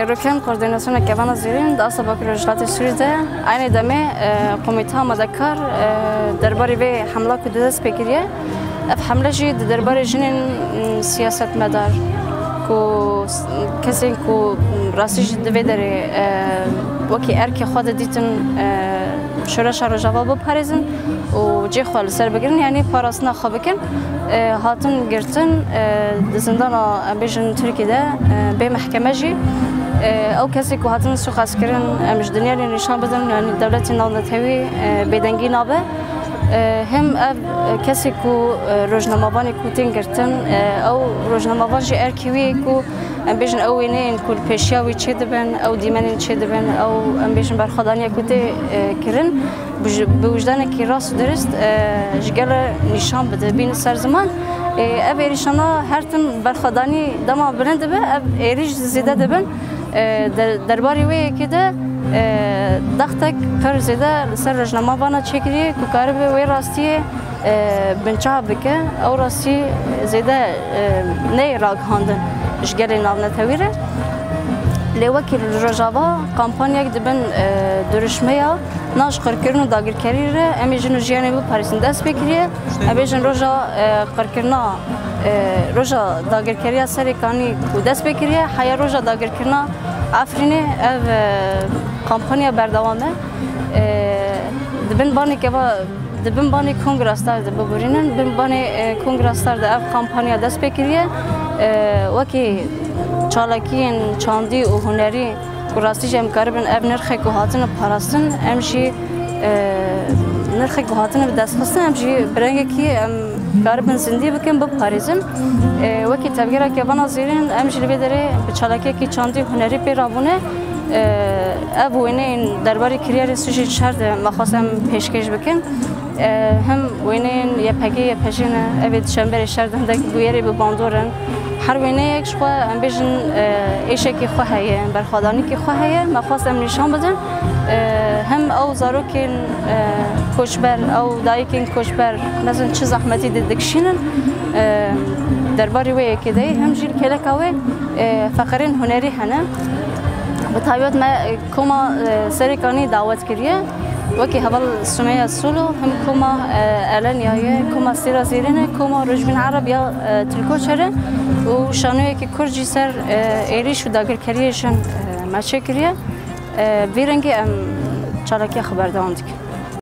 روکن کوردیناسیون کیوان زیرین دست با کارشات سوریده عین دمه کمیته مذکر درباره به حمله کود دست بگیریه اف حمله جی درباره جنین سیاست مدار کو کسی کو راستش دوی داره وکی ارک خود دیتن شورش رو جواب بپرزن و جی خال سر بگیرن یعنی پاراسنا خواب کن هاتن گرتن زندان بیشتر ترکیه ده به محکمه جی او کسی که هاتن سخاس کردن مجدنیان نشان بدن یعنی دولت ناونتوی بدنگی نابه هم کسی که روزنامه‌بانی کوتین گرتن او روزنامه‌بان جی ارکیوی که بیشتر اوینه این کل پیشیاوی چه دبن او دیمنین چه دبن او بیشتر برخوردانی کوتی کردن به وجدان کی راست درست جگل نشان بده بین سرزمان اب ایریشانا هر تن برخوردانی دما بلند به اب ایریش زیاده دبن درباره وی که ده دختک پر زیاده سر روزنامه بانا چکری که کار به وی راستی بنچه بکه او راستی زیاده نه راگ هاندن جگل ناونتویره لیوکی رجاوا کمپانیک دبن درشمه یا ناش قرکرن و داگرکاری ره امیجن جیانی بو پاریسن دست بکریه امیجن روزا قرکرنا روزا داگرکاری سری کانی کو دست بکریه حیا روزا داگرکرنا افرینه اف کمپانیا بردوامه دبن بانی که با دبن بانی کنگرستار دب بورینن دبن بانی کنگرستار د اف کمپانیا دست بکریه وکی چالاکین چاندی و هنری راستیش ام کاربن اب نرخ کوهاتن پاراستن امشی نرخ کوهاتن به دست خستن امشی برنگه کی ام کاربن زندگی بکن به پاریزم وکی تبگیره که بنا زیرین امشی بدره به چالاکی کی چاندی هنری پیرامونه اب وینه این درباره کریار سوژه شرط مخواستم پیشکش بکن هم وینه یه پگی یه پشینه اوید شنبه شرط هم دک گویری به باندورن هر وینه یک شو ام بیشن ایشه کی خواهیه برخوادانی کی خواهیه مخواستم نشان بدم هم او زاروکین کوچبر او دایکین کوچبر مثلا چه زحمتی دکشینن درباره وی که دی هم جیل کلکاوی فقرین هنری هنه بطبیعت ما کما سریکانی دعوت کریه وکی حال سمیه سولو هم کما الانیایه کما سیرا زیرینه کما رجبین عرب یا ترکو چره و شانویه که کرجی سر ایریش و داگرکریشن مچه کریه بیرنگی ام چالاکی خبر داند که